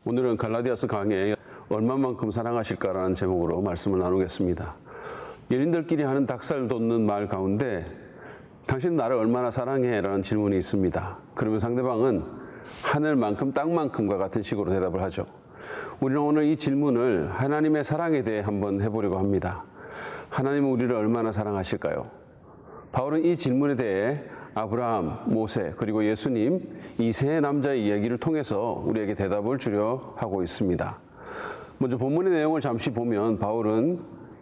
오늘은 갈라디아서 강의 얼마만큼 사랑하실까라는 제목으로 말씀을 나누겠습니다. 연인들끼리 하는 닭살 돋는 말 가운데 당신은 나를 얼마나 사랑해? 라는 질문이 있습니다. 그러면 상대방은 하늘만큼 땅만큼과 같은 식으로 대답을 하죠. 우리는 오늘 이 질문을 하나님의 사랑에 대해 한번 해보려고 합니다. 하나님은 우리를 얼마나 사랑하실까요? 바울은 이 질문에 대해 아브라함, 모세, 그리고 예수님 이 세 남자의 이야기를 통해서 우리에게 대답을 주려 하고 있습니다. 먼저 본문의 내용을 잠시 보면 바울은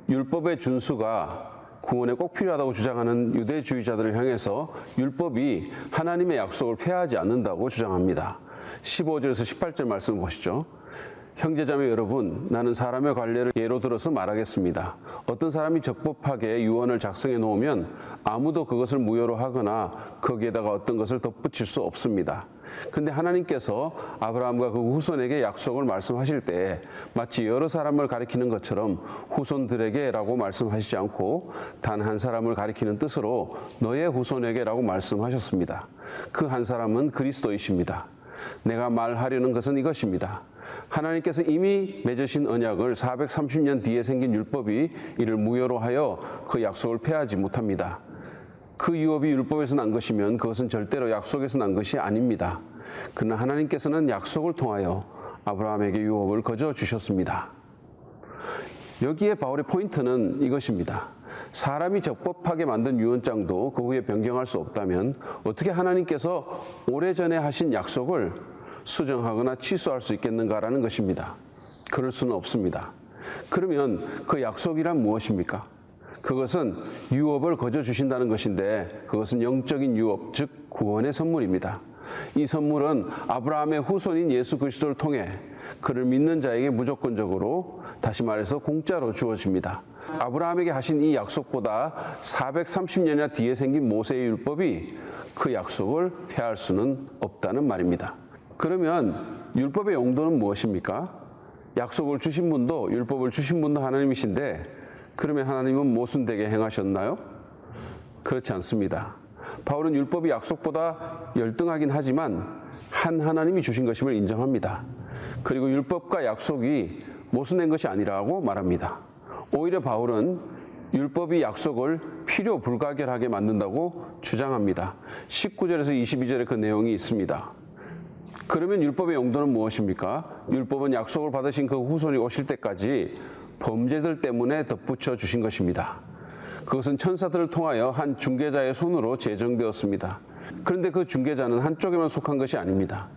율법의 준수가 구원에 꼭 필요하다고 주장하는 유대주의자들을 향해서 율법이 하나님의 약속을 폐하지 않는다고 주장합니다. 15절에서 18절 말씀을 보시죠. 형제자매 여러분, 나는 사람의 관례를 예로 들어서 말하겠습니다. 어떤 사람이 적법하게 유언을 작성해 놓으면 아무도 그것을 무효로 하거나 거기에다가 어떤 것을 덧붙일 수 없습니다. 근데 하나님께서 아브라함과 그 후손에게 약속을 말씀하실 때 마치 여러 사람을 가리키는 것처럼 후손들에게라고 말씀하시지 않고 단 한 사람을 가리키는 뜻으로 너의 후손에게라고 말씀하셨습니다. 그 한 사람은 그리스도이십니다. 내가 말하려는 것은 이것입니다. 하나님께서 이미 맺으신 언약을 430년 뒤에 생긴 율법이 이를 무효로 하여 그 약속을 폐하지 못합니다. 그 유업이 율법에서 난 것이면 그것은 절대로 약속에서 난 것이 아닙니다. 그러나 하나님께서는 약속을 통하여 아브라함에게 유업을 거저 주셨습니다. 여기에 바울의 포인트는 이것입니다. 사람이 적법하게 만든 유언장도 그 후에 변경할 수 없다면 어떻게 하나님께서 오래전에 하신 약속을 수정하거나 취소할 수 있겠는가라는 것입니다. 그럴 수는 없습니다. 그러면 그 약속이란 무엇입니까? 그것은 유업을 거저 주신다는 것인데 그것은 영적인 유업, 즉 구원의 선물입니다. 이 선물은 아브라함의 후손인 예수 그리스도를 통해 그를 믿는 자에게 무조건적으로, 다시 말해서 공짜로 주어집니다. 아브라함에게 하신 이 약속보다 430년이나 뒤에 생긴 모세의 율법이 그 약속을 폐할 수는 없다는 말입니다. 그러면 율법의 용도는 무엇입니까? 약속을 주신 분도 율법을 주신 분도 하나님이신데 그러면 하나님은 모순되게 행하셨나요? 그렇지 않습니다. 바울은 율법이 약속보다 열등하긴 하지만 한 하나님이 주신 것임을 인정합니다. 그리고 율법과 약속이 모순된 것이 아니라고 말합니다. 오히려 바울은 율법이 약속을 필요 불가결하게 만든다고 주장합니다. 19절에서 22절에 그 내용이 있습니다. 그러면 율법의 용도는 무엇입니까? 율법은 약속을 받으신 그 후손이 오실 때까지 범죄들 때문에 덧붙여 주신 것입니다. 그것은 천사들을 통하여 한 중개자의 손으로 제정되었습니다. 그런데 그 중개자는 한쪽에만 속한 것이 아닙니다.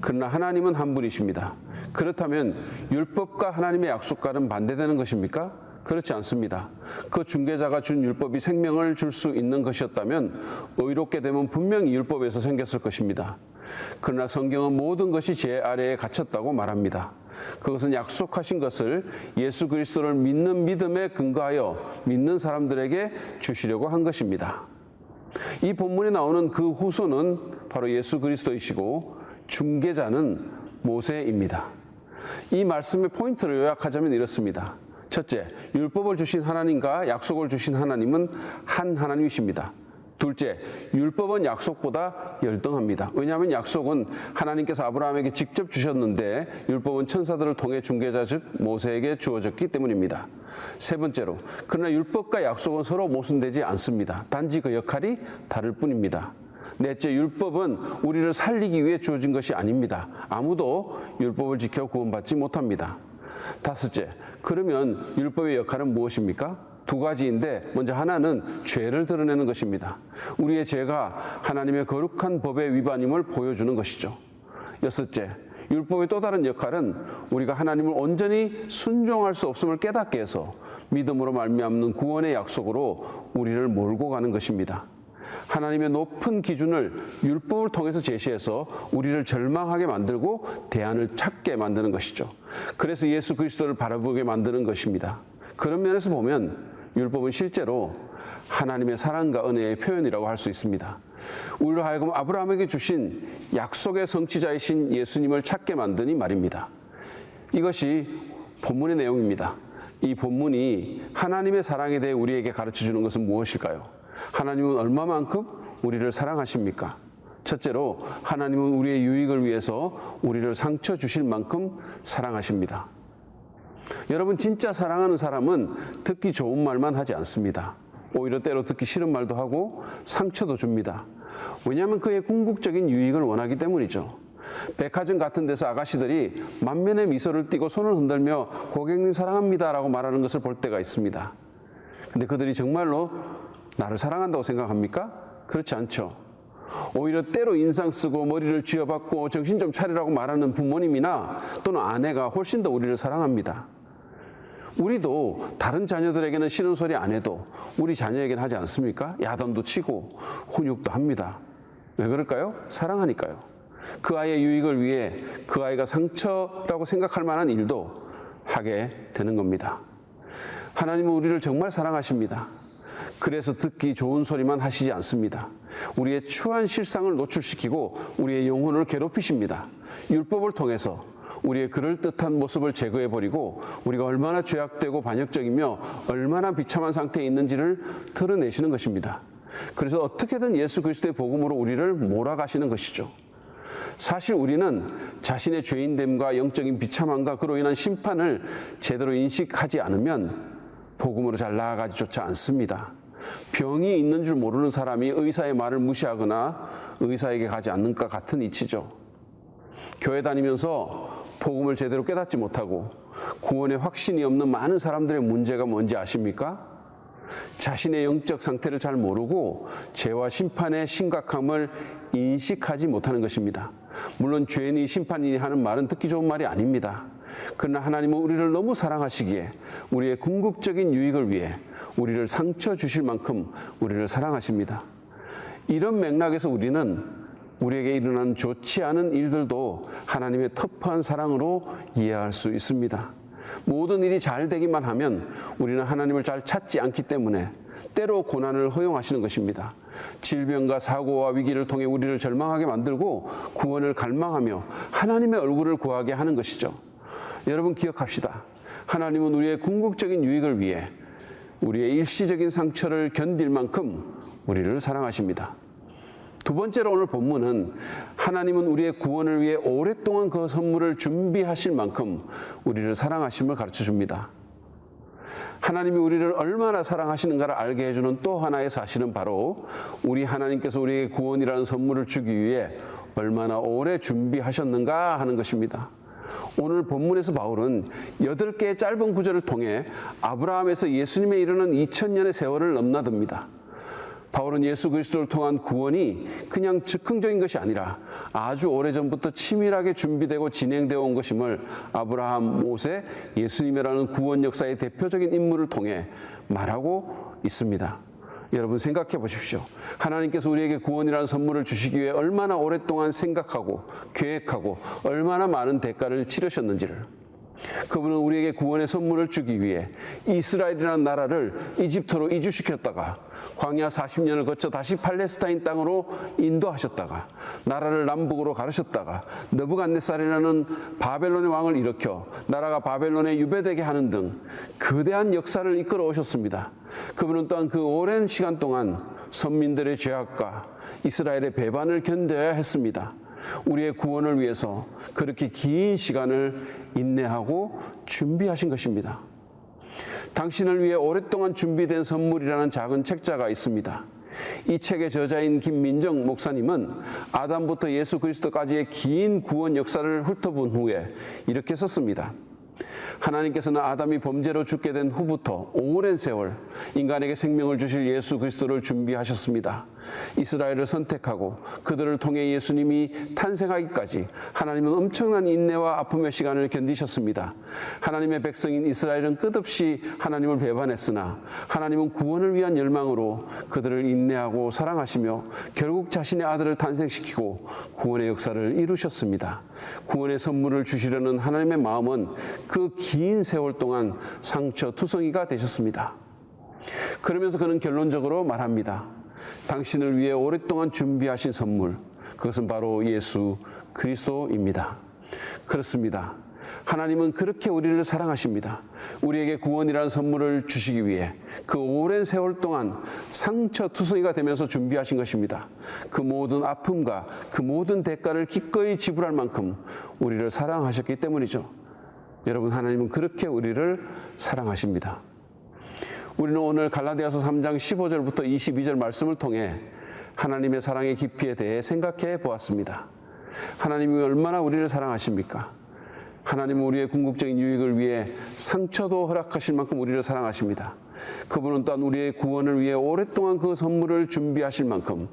그러나 하나님은 한 분이십니다. 그렇다면 율법과 하나님의 약속과는 반대되는 것입니까? 그렇지 않습니다. 그 중개자가 준 율법이 생명을 줄 수 있는 것이었다면 의롭게 되면 분명히 율법에서 생겼을 것입니다. 그러나 성경은 모든 것이 제 아래에 갇혔다고 말합니다. 그것은 약속하신 것을 예수 그리스도를 믿는 믿음에 근거하여 믿는 사람들에게 주시려고 한 것입니다. 이 본문에 나오는 그 후손은 바로 예수 그리스도이시고 중개자는 모세입니다. 이 말씀의 포인트를 요약하자면 이렇습니다. 첫째, 율법을 주신 하나님과 약속을 주신 하나님은 한 하나님이십니다. 둘째, 율법은 약속보다 열등합니다. 왜냐하면 약속은 하나님께서 아브라함에게 직접 주셨는데 율법은 천사들을 통해 중개자 즉 모세에게 주어졌기 때문입니다. 세 번째로, 그러나 율법과 약속은 서로 모순되지 않습니다. 단지 그 역할이 다를 뿐입니다. 넷째, 율법은 우리를 살리기 위해 주어진 것이 아닙니다. 아무도 율법을 지켜 구원받지 못합니다. 다섯째, 그러면 율법의 역할은 무엇입니까? 두 가지인데 먼저 하나는 죄를 드러내는 것입니다. 우리의 죄가 하나님의 거룩한 법의 위반임을 보여주는 것이죠. 여섯째, 율법의 또 다른 역할은 우리가 하나님을 온전히 순종할 수 없음을 깨닫게 해서 믿음으로 말미암는 구원의 약속으로 우리를 몰고 가는 것입니다. 하나님의 높은 기준을 율법을 통해서 제시해서 우리를 절망하게 만들고 대안을 찾게 만드는 것이죠. 그래서 예수 그리스도를 바라보게 만드는 것입니다. 그런 면에서 보면 율법은 실제로 하나님의 사랑과 은혜의 표현이라고 할 수 있습니다. 우리로 하여금 아브라함에게 주신 약속의 성취자이신 예수님을 찾게 만드니 말입니다. 이것이 본문의 내용입니다. 이 본문이 하나님의 사랑에 대해 우리에게 가르쳐주는 것은 무엇일까요? 하나님은 얼마만큼 우리를 사랑하십니까? 첫째로 하나님은 우리의 유익을 위해서 우리를 상처 주실 만큼 사랑하십니다. 여러분, 진짜 사랑하는 사람은 듣기 좋은 말만 하지 않습니다. 오히려 때로 듣기 싫은 말도 하고 상처도 줍니다. 왜냐하면 그의 궁극적인 유익을 원하기 때문이죠. 백화점 같은 데서 아가씨들이 만면의 미소를 띠고 손을 흔들며 고객님 사랑합니다 라고 말하는 것을 볼 때가 있습니다. 근데 그들이 정말로 나를 사랑한다고 생각합니까? 그렇지 않죠. 오히려 때로 인상 쓰고 머리를 쥐어박고 정신 좀 차리라고 말하는 부모님이나 또는 아내가 훨씬 더 우리를 사랑합니다. 우리도 다른 자녀들에게는 싫은 소리 안 해도 우리 자녀에게는 하지 않습니까? 야단도 치고 훈육도 합니다. 왜 그럴까요? 사랑하니까요. 그 아이의 유익을 위해 그 아이가 상처라고 생각할 만한 일도 하게 되는 겁니다. 하나님은 우리를 정말 사랑하십니다. 그래서 듣기 좋은 소리만 하시지 않습니다. 우리의 추한 실상을 노출시키고 우리의 영혼을 괴롭히십니다. 율법을 통해서 우리의 그럴듯한 모습을 제거해버리고 우리가 얼마나 죄악되고 반역적이며 얼마나 비참한 상태에 있는지를 드러내시는 것입니다. 그래서 어떻게든 예수 그리스도의 복음으로 우리를 몰아가시는 것이죠. 사실 우리는 자신의 죄인됨과 영적인 비참함과 그로 인한 심판을 제대로 인식하지 않으면 복음으로 잘 나아가지조차 않습니다. 병이 있는 줄 모르는 사람이 의사의 말을 무시하거나 의사에게 가지 않는 것 같은 이치죠. 교회 다니면서 복음을 제대로 깨닫지 못하고 구원의 확신이 없는 많은 사람들의 문제가 뭔지 아십니까? 자신의 영적 상태를 잘 모르고 죄와 심판의 심각함을 인식하지 못하는 것입니다. 물론 죄인이 심판이니 하는 말은 듣기 좋은 말이 아닙니다. 그러나 하나님은 우리를 너무 사랑하시기에 우리의 궁극적인 유익을 위해 우리를 상처 주실 만큼 우리를 사랑하십니다. 이런 맥락에서 우리는 우리에게 일어나는 좋지 않은 일들도 하나님의 터프한 사랑으로 이해할 수 있습니다. 모든 일이 잘 되기만 하면 우리는 하나님을 잘 찾지 않기 때문에 때로 고난을 허용하시는 것입니다. 질병과 사고와 위기를 통해 우리를 절망하게 만들고 구원을 갈망하며 하나님의 얼굴을 구하게 하는 것이죠. 여러분 기억합시다. 하나님은 우리의 궁극적인 유익을 위해 우리의 일시적인 상처를 견딜 만큼 우리를 사랑하십니다. 두 번째로 오늘 본문은 하나님은 우리의 구원을 위해 오랫동안 그 선물을 준비하실 만큼 우리를 사랑하심을 가르쳐 줍니다. 하나님이 우리를 얼마나 사랑하시는가를 알게 해주는 또 하나의 사실은 바로 우리 하나님께서 우리에게 구원이라는 선물을 주기 위해 얼마나 오래 준비하셨는가 하는 것입니다. 오늘 본문에서 바울은 8개의 짧은 구절을 통해 아브라함에서 예수님에 이르는 2000년의 세월을 넘나듭니다. 바울은 예수 그리스도를 통한 구원이 그냥 즉흥적인 것이 아니라 아주 오래전부터 치밀하게 준비되고 진행되어 온 것임을 아브라함, 모세, 예수님이라는 구원 역사의 대표적인 인물을 통해 말하고 있습니다. 여러분 생각해 보십시오. 하나님께서 우리에게 구원이라는 선물을 주시기 위해 얼마나 오랫동안 생각하고 계획하고 얼마나 많은 대가를 치르셨는지를. 그분은 우리에게 구원의 선물을 주기 위해 이스라엘이라는 나라를 이집트로 이주시켰다가 광야 40년을 거쳐 다시 팔레스타인 땅으로 인도하셨다가 나라를 남북으로 가르셨다가 느부갓네살이라는 바벨론의 왕을 일으켜 나라가 바벨론에 유배되게 하는 등 거대한 역사를 이끌어 오셨습니다. 그분은 또한 그 오랜 시간 동안 선민들의 죄악과 이스라엘의 배반을 견뎌야 했습니다. 우리의 구원을 위해서 그렇게 긴 시간을 인내하고 준비하신 것입니다. 당신을 위해 오랫동안 준비된 선물이라는 작은 책자가 있습니다. 이 책의 저자인 김민정 목사님은 아담부터 예수 그리스도까지의 긴 구원 역사를 훑어본 후에 이렇게 썼습니다. 하나님께서는 아담이 범죄로 죽게 된 후부터 오랜 세월 인간에게 생명을 주실 예수 그리스도를 준비하셨습니다. 이스라엘을 선택하고 그들을 통해 예수님이 탄생하기까지 하나님은 엄청난 인내와 아픔의 시간을 견디셨습니다. 하나님의 백성인 이스라엘은 끝없이 하나님을 배반했으나 하나님은 구원을 위한 열망으로 그들을 인내하고 사랑하시며 결국 자신의 아들을 탄생시키고 구원의 역사를 이루셨습니다. 구원의 선물을 주시려는 하나님의 마음은 그 긴 세월 동안 상처투성이가 되셨습니다. 그러면서 그는 결론적으로 말합니다. 당신을 위해 오랫동안 준비하신 선물, 그것은 바로 예수 그리스도입니다. 그렇습니다. 하나님은 그렇게 우리를 사랑하십니다. 우리에게 구원이라는 선물을 주시기 위해 그 오랜 세월 동안 상처투성이가 되면서 준비하신 것입니다. 그 모든 아픔과 그 모든 대가를 기꺼이 지불할 만큼 우리를 사랑하셨기 때문이죠. 여러분, 하나님은 그렇게 우리를 사랑하십니다. 우리는 오늘 갈라디아서 3장 15절부터 22절 말씀을 통해 하나님의 사랑의 깊이에 대해 생각해 보았습니다. 하나님이 얼마나 우리를 사랑하십니까? 하나님은 우리의 궁극적인 유익을 위해 상처도 허락하실 만큼 우리를 사랑하십니다. 그분은 또한 우리의 구원을 위해 오랫동안 그 선물을 준비하실 만큼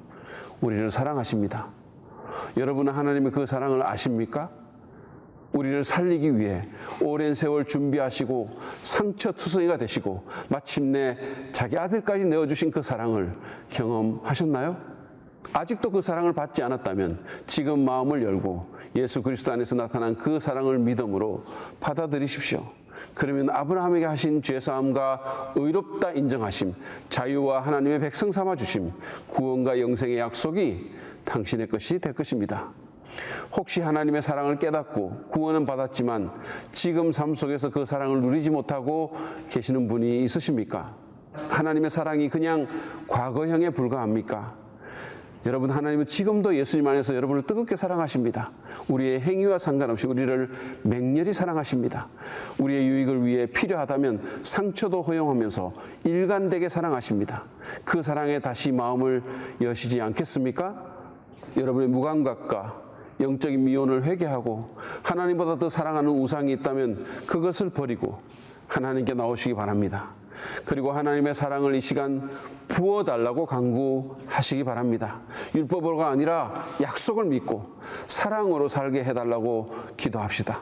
우리를 사랑하십니다. 여러분은 하나님의 그 사랑을 아십니까? 우리를 살리기 위해 오랜 세월 준비하시고 상처투성이가 되시고 마침내 자기 아들까지 내어주신 그 사랑을 경험하셨나요? 아직도 그 사랑을 받지 않았다면 지금 마음을 열고 예수 그리스도 안에서 나타난 그 사랑을 믿음으로 받아들이십시오. 그러면 아브라함에게 하신 죄사함과 의롭다 인정하심, 자유와 하나님의 백성 삼아 주심, 구원과 영생의 약속이 당신의 것이 될 것입니다. 혹시 하나님의 사랑을 깨닫고 구원은 받았지만 지금 삶 속에서 그 사랑을 누리지 못하고 계시는 분이 있으십니까? 하나님의 사랑이 그냥 과거형에 불과합니까? 여러분, 하나님은 지금도 예수님 안에서 여러분을 뜨겁게 사랑하십니다. 우리의 행위와 상관없이 우리를 맹렬히 사랑하십니다. 우리의 유익을 위해 필요하다면 상처도 허용하면서 일관되게 사랑하십니다. 그 사랑에 다시 마음을 여시지 않겠습니까? 여러분의 무감각과 영적인 미온을 회개하고 하나님보다 더 사랑하는 우상이 있다면 그것을 버리고 하나님께 나오시기 바랍니다. 그리고 하나님의 사랑을 이 시간 부어달라고 간구하시기 바랍니다. 율법으로가 아니라 약속을 믿고 사랑으로 살게 해달라고 기도합시다.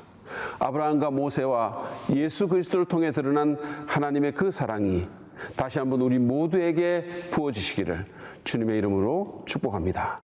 아브라함과 모세와 예수 그리스도를 통해 드러난 하나님의 그 사랑이 다시 한번 우리 모두에게 부어지시기를 주님의 이름으로 축복합니다.